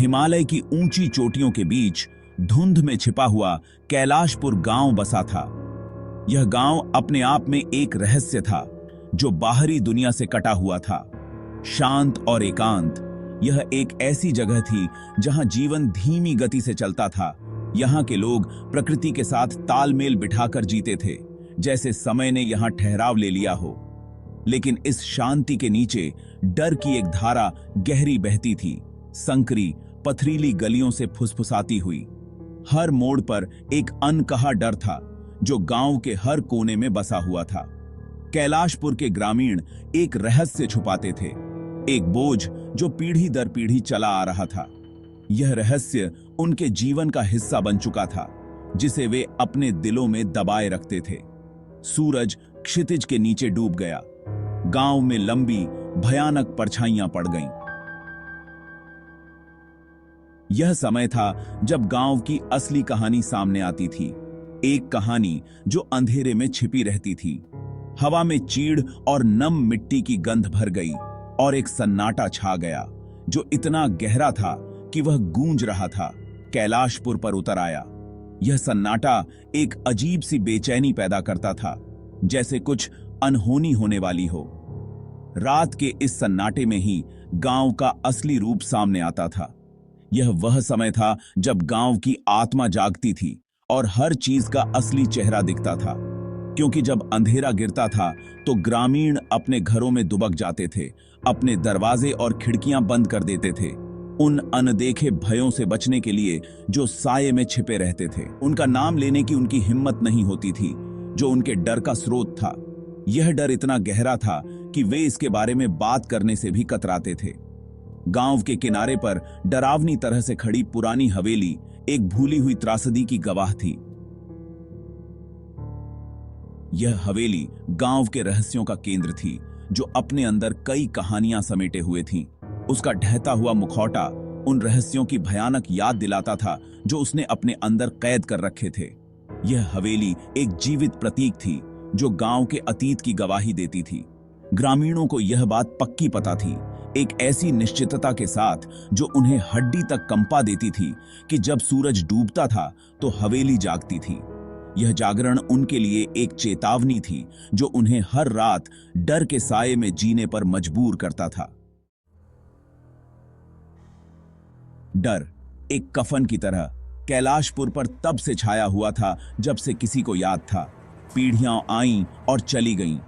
हिमालय की ऊंची चोटियों के बीच धुंध में छिपा हुआ कैलाशपुर गांव बसा था। यह गांव अपने आप में एक रहस्य था, जो बाहरी दुनिया से कटा हुआ था। शांत और एकांत, यह एक ऐसी जगह थी जहां जीवन धीमी गति से चलता था। यहां के लोग प्रकृति के साथ तालमेल बिठाकर जीते थे, जैसे समय ने यहां ठहराव ले लिया हो। लेकिन इस शांति के नीचे डर की एक धारा गहरी बहती थी, संकरी पथरीली गलियों से फुसफुसाती हुई। हर मोड़ पर एक अनकहा डर था, जो गांव के हर कोने में बसा हुआ था। कैलाशपुर के ग्रामीण एक रहस्य छुपाते थे, एक बोझ जो पीढ़ी दर पीढ़ी चला आ रहा था। यह रहस्य उनके जीवन का हिस्सा बन चुका था, जिसे वे अपने दिलों में दबाए रखते थे। सूरज क्षितिज के नीचे डूब गया। गांव में लंबी भयानक परछाइयां पड़ गईं। यह समय था जब गांव की असली कहानी सामने आती थी, एक कहानी जो अंधेरे में छिपी रहती थी। हवा में चीड़ और नम मिट्टी की गंध भर गई और एक सन्नाटा छा गया, जो इतना गहरा था कि वह गूंज रहा था। कैलाशपुर पर उतर आया। यह सन्नाटा एक अजीब सी बेचैनी पैदा करता था, जैसे कुछ अनहोनी होने वाली हो। रात के इस सन्नाटे में ही गांव का असली रूप सामने आता था। यह वह समय था जब गांव की आत्मा जागती थी और हर चीज का असली चेहरा दिखता था। क्योंकि जब अंधेरा गिरता था तो ग्रामीण अपने घरों में दुबक जाते थे, अपने दरवाजे और खिड़कियां बंद कर देते थे, उन अनदेखे भयों से बचने के लिए जो साये में छिपे रहते थे। उनका नाम लेने की उनकी हिम्मत नहीं होती थी, जो उनके डर का स्रोत था। यह डर इतना गहरा था कि वे इसके बारे में बात करने से भी कतराते थे। गांव के किनारे पर डरावनी तरह से खड़ी पुरानी हवेली एक भूली हुई त्रासदी की गवाह थी। यह हवेली गांव के रहस्यों का केंद्र थी, जो अपने अंदर कई कहानियां समेटे हुए थीं। उसका ढहता हुआ मुखौटा उन रहस्यों की भयानक याद दिलाता था जो उसने अपने अंदर कैद कर रखे थे। यह हवेली एक जीवित प्रतीक थी, जो गांव के अतीत की गवाही देती थी। ग्रामीणों को यह बात पक्की पता थी, एक ऐसी निश्चितता के साथ जो उन्हें हड्डी तक कंपा देती थी, कि जब सूरज डूबता था तो हवेली जागती थी। यह जागरण उनके लिए एक चेतावनी थी, जो उन्हें हर रात डर के साये में जीने पर मजबूर करता था। डर एक कफन की तरह कैलाशपुर पर तब से छाया हुआ था जब से किसी को याद था। पीढ़ियां आईं और चली गईं,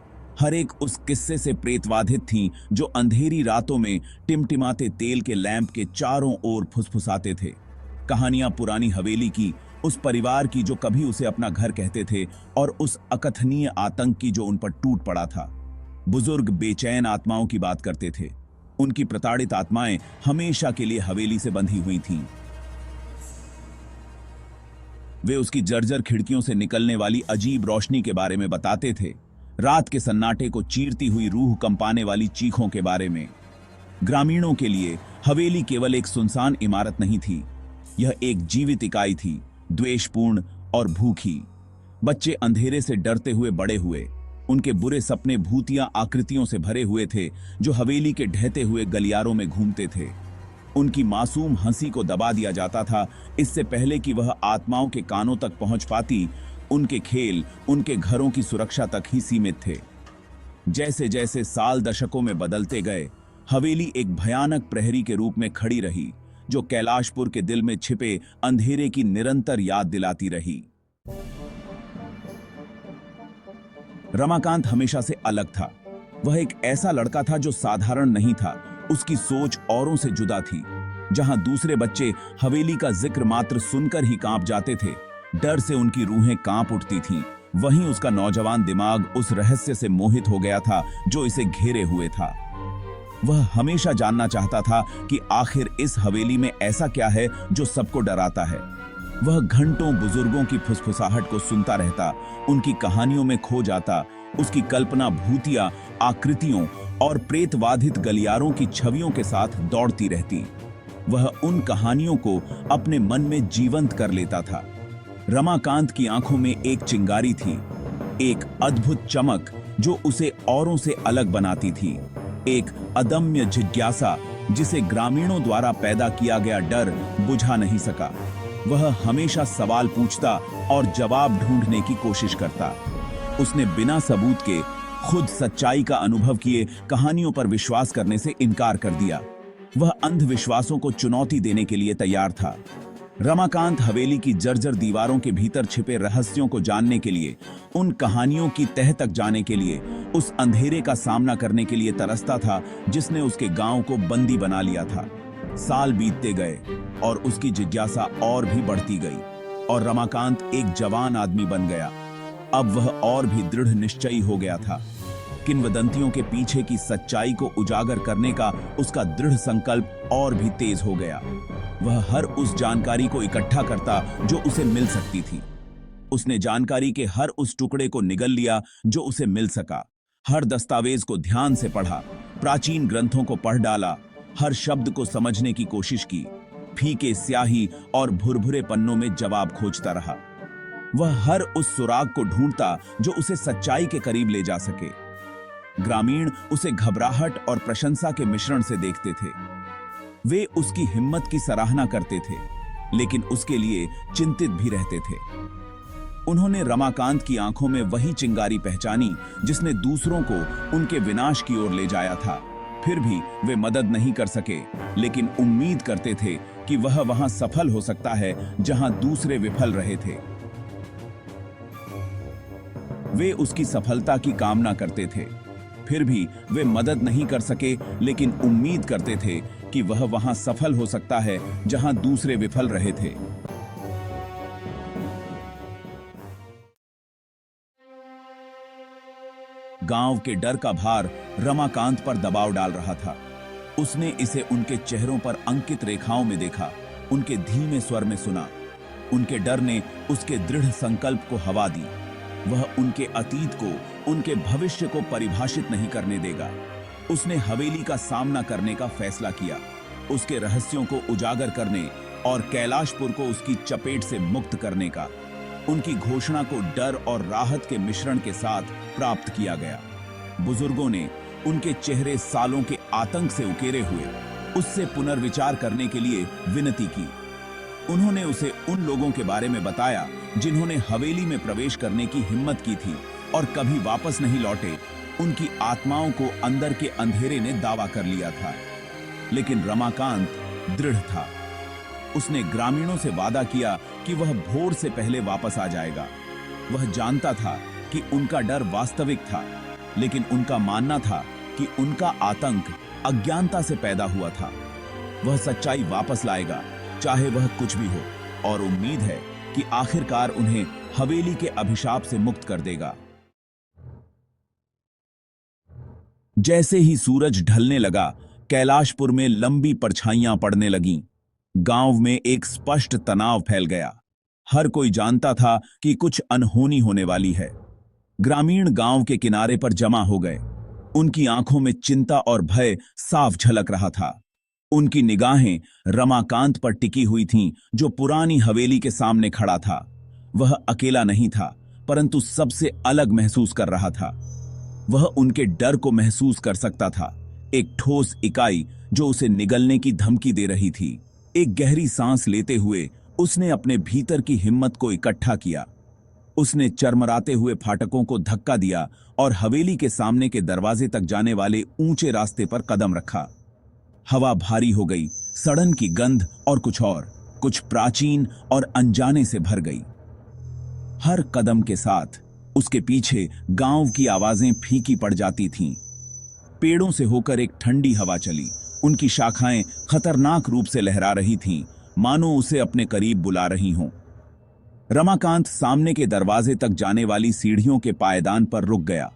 हर एक उस किस्से से प्रेतवाधित थी, जो अंधेरी रातों में टिमटिमाते तेल के लैंप के चारों ओर फुसफुसाते थे। कहानियां पुरानी हवेली की, उस परिवार की जो कभी उसे अपना घर कहते थे, और उस अकथनीय आतंक की जो उन पर टूट पड़ा था। बुजुर्ग बेचैन आत्माओं की बात करते थे। उनकी प्रताड़ित आत्माएं हमेशा के लिए हवेली से बंधी हुई थीं। वे उसकी जर्जर खिड़कियों से निकलने वाली अजीब रोशनी के बारे में बताते थे, रात के सन्नाटे को चीरती हुई रूह कंपाने वाली चीखों के बारे में। ग्रामीणों के लिए हवेली केवल एक सुनसान इमारत नहीं थी, यह एक जीवित इकाई थी, द्वेषपूर्ण और भूखी। बच्चे अंधेरे से डरते हुए बड़े हुए। उनके बुरे सपने भूतिया आकृतियों से भरे हुए थे, जो हवेली के ढहते हुए गलियारों में घूमते थे। उनकी मासूम हंसी को दबा दिया जाता था, इससे पहले कि वह आत्माओं के कानों तक पहुंच पाती। उनके खेल उनके घरों की सुरक्षा तक ही सीमित थे। जैसे जैसे साल दशकों में बदलते गए, हवेली एक भयानक प्रहरी के रूप में खड़ी रही, जो कैलाशपुर के दिल में छिपे अंधेरे की निरंतर याद दिलाती रही। रमाकांत हमेशा से अलग था। वह एक ऐसा लड़का था जो साधारण नहीं था। उसकी सोच औरों से जुदा थी। जहां दूसरे बच्चे हवेली का जिक्र मात्र सुनकर ही कांप जाते थे, डर से उनकी रूहें कांप उठती थीं, वहीं उसका नौजवान दिमाग उस रहस्य से मोहित हो गया था जो इसे घेरे हुए था। वह हमेशा जानना चाहता था कि आखिर इस हवेली में ऐसा क्या है जो सबको डराता है। वह घंटों बुजुर्गों की फुसफुसाहट को सुनता रहता, उनकी कहानियों में खो जाता। उसकी कल्पना भूतिया आकृतियों और प्रेतवाधित गलियारों की छवियों के साथ दौड़ती रहती। वह उन कहानियों को अपने मन में जीवंत कर लेता था। रमाकांत की आंखों में एक चिंगारी थी, एक अद्भुत चमक जो उसे औरों से अलग बनाती थी, एक अदम्य जिज्ञासा जिसे ग्रामीणों द्वारा पैदा किया गया डर बुझा नहीं सका। वह हमेशा सवाल पूछता और जवाब ढूंढने की कोशिश करता। उसने बिना सबूत के, खुद सच्चाई का अनुभव किए कहानियों पर विश्वास करने से इनकार कर दिया। वह अंधविश्वासों को चुनौती देने के लिए तैयार था। रमाकांत हवेली की जर्जर दीवारों के भीतर छिपे रहस्यों को जानने के लिए, उन कहानियों की तह तक जाने के लिए, उस अंधेरे का सामना करने के लिए तरसता था जिसने उसके गांव को बंदी बना लिया था। साल बीतते गए और उसकी जिज्ञासा और भी बढ़ती गई और रमाकांत एक जवान आदमी बन गया। अब वह और भी दृढ़ निश्चयी हो गया था। किंवदंतियों के पीछे की सच्चाई को उजागर करने का उसका दृढ़ संकल्प और भी तेज हो गया। वह हर उस जानकारी को इकट्ठा करता जो उसे मिल सकती थी। उसने जानकारी के हर उस टुकड़े को निगल लिया जो उसे मिल सका। हर दस्तावेज को ध्यान से पढ़ा, प्राचीन ग्रंथों को पढ़ डाला, हर शब्द को समझने की कोशिश की। फीके स्याही और भुरभुरे पन्नों में जवाब खोजता रहा। वह हर उस सुराग को ढूंढता जो उसे सच्चाई के करीब ले जा सके। ग्रामीण उसे घबराहट और प्रशंसा के मिश्रण से देखते थे। वे उसकी हिम्मत की सराहना करते थे, लेकिन उसके लिए चिंतित भी रहते थे। उन्होंने रमाकांत की आंखों में वही चिंगारी पहचानी जिसने दूसरों को उनके विनाश की ओर ले जाया था। फिर भी वे मदद नहीं कर सके, लेकिन उम्मीद करते थे कि वह वहां सफल हो सकता है जहां दूसरे विफल रहे थे। वे उसकी सफलता की कामना करते थे। फिर भी वे मदद नहीं कर सके, लेकिन उम्मीद करते थे कि वह वहां सफल हो सकता है जहां दूसरे विफल रहे थे। गांव के डर का भार रमाकांत पर दबाव डाल रहा था। उसने इसे उनके चेहरों पर अंकित रेखाओं में देखा, उनके धीमे स्वर में सुना। उनके डर ने उसके दृढ़ संकल्प को हवा दी। वह उनके अतीत को, उनके भविष्य को परिभाषित नहीं करने देगा। उसने हवेली का सामना करने का फैसला किया, उसके रहस्यों को उजागर करने और कैलाशपुर को उसकी चपेट से मुक्त करने का। उनकी घोषणा को डर और राहत के मिश्रण के साथ प्राप्त किया गया। बुजुर्गों ने उनके चेहरे सालों के आतंक से उकेरे हुए उससे पुनर्विचार करने के लिए विनती की। उन्होंने उसे उन लोगों के बारे में बताया जिन्होंने हवेली में प्रवेश करने की हिम्मत की थी और कभी वापस नहीं लौटे। उनकी आत्माओं को अंदर के अंधेरे ने दावा कर लिया था, लेकिन रमाकांत दृढ़ था। उसने ग्रामीणों से वादा किया कि वह भोर से पहले वापस आ जाएगा। वह जानता था कि उनका डर वास्तविक था, लेकिन उनका मानना था कि उनका आतंक अज्ञानता से पैदा हुआ था। वह सच्चाई वापस लाएगा, चाहे वह कुछ भी हो, और उम्मीद है कि आखिरकार उन्हें हवेली के अभिशाप से मुक्त कर देगा। जैसे ही सूरज ढलने लगा, कैलाशपुर में लंबी परछाइयां पड़ने लगीं। गांव में एक स्पष्ट तनाव फैल गया। हर कोई जानता था कि कुछ अनहोनी होने वाली है। ग्रामीण गांव के किनारे पर जमा हो गए। उनकी आंखों में चिंता और भय साफ झलक रहा था। उनकी निगाहें रमाकांत पर टिकी हुई थीं, जो पुरानी हवेली के सामने खड़ा था। वह अकेला नहीं था, परंतु सबसे अलग महसूस कर रहा था। वह उनके डर को महसूस कर सकता था, एक ठोस इकाई जो उसे निगलने की धमकी दे रही थी। एक गहरी सांस लेते हुए उसने अपने भीतर की हिम्मत को इकट्ठा किया। उसने चरमराते हुए फाटकों को धक्का दिया और हवेली के सामने के दरवाजे तक जाने वाले ऊंचे रास्ते पर कदम रखा। हवा भारी हो गई, सड़न की गंध और कुछ प्राचीन और अनजाने से भर गई। हर कदम के साथ उसके पीछे गांव की आवाजें फीकी पड़ जाती थीं। पेड़ों से होकर एक ठंडी हवा चली। उनकी शाखाएं खतरनाक रूप से लहरा रही थीं, मानो उसे अपने करीब बुला रही हों। रमाकांत सामने के दरवाजे तक जाने वाली सीढ़ियों के पायदान पर रुक गया।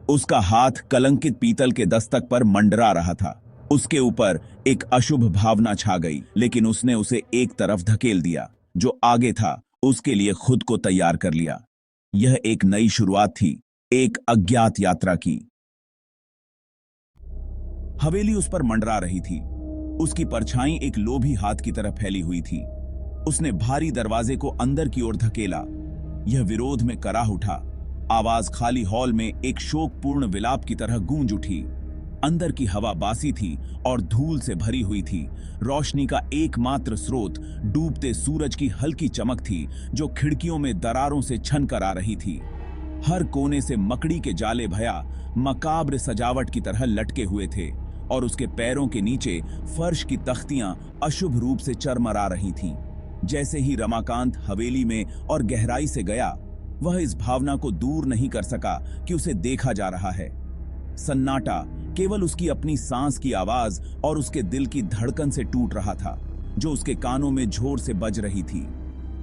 उसका हाथ कलंकित पीतल के दस्तक पर मंडरा रहा था। उसके ऊपर एक अशुभ भावना छा गई, लेकिन उसने उसे एक तरफ धकेल दिया। जो आगे था उसके लिए खुद को तैयार कर लिया। यह एक नई शुरुआत थी, एक अज्ञात यात्रा की। हवेली उस पर मंडरा रही थी। उसकी परछाई एक लोभी हाथ की तरह फैली हुई थी। उसने भारी दरवाजे को अंदर की ओर धकेला। यह विरोध में कराह उठा। आवाज खाली हॉल में एक शोकपूर्ण विलाप की तरह गूंज उठी। अंदर की हवा बासी थी और धूल से भरी हुई थी। रोशनी का एकमात्र स्रोत डूबते सूरज की हल्की चमक थी, जो खिड़कियों में दरारों से छनकर आ रही थी। हर कोने से मकड़ी के जाले भया मकाब्र सजावट की तरह लटके हुए थे और उसके पैरों के नीचे फर्श की तख्तियां अशुभ रूप से चरमरा रही थीं। जैसे ही रमाकांत हवेली में और गहराई से गया, वह इस भावना को दूर नहीं कर सका कि उसे देखा जा रहा है। सन्नाटा केवल उसकी अपनी सांस की आवाज और उसके दिल की धड़कन से टूट रहा था, जो उसके कानों में जोर से बज रही थी।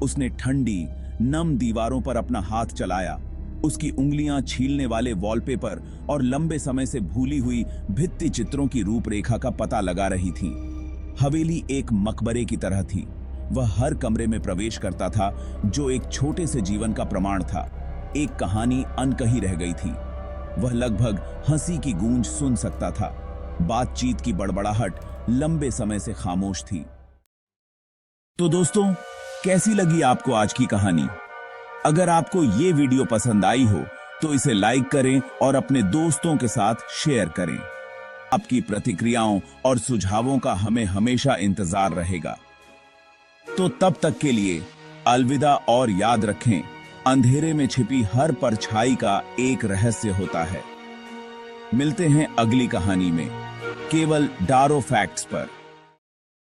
उसने ठंडी नम दीवारों पर अपना हाथ चलाया। उसकी उंगलियां छीलने वाले वॉलपेपर और लंबे समय से भूली हुई भित्ति चित्रों की रूपरेखा का पता लगा रही थी। हवेली एक मकबरे की तरह थी। वह हर कमरे में प्रवेश करता था, जो एक छोटे से जीवन का प्रमाण था। एक कहानी अनकही रह गई थी। वह लगभग हंसी की गूंज सुन सकता था। बातचीत की बड़बड़ाहट लंबे समय से खामोश थी। तो दोस्तों, कैसी लगी आपको आज की कहानी? अगर आपको ये वीडियो पसंद आई हो तो इसे लाइक करें और अपने दोस्तों के साथ शेयर करें। आपकी प्रतिक्रियाओं और सुझावों का हमें हमेशा इंतजार रहेगा। तो तब तक के लिए अलविदा, और याद रखें, अंधेरे में छिपी हर परछाई का एक रहस्य होता है। मिलते हैं अगली कहानी में, केवल डारो फैक्ट्स पर।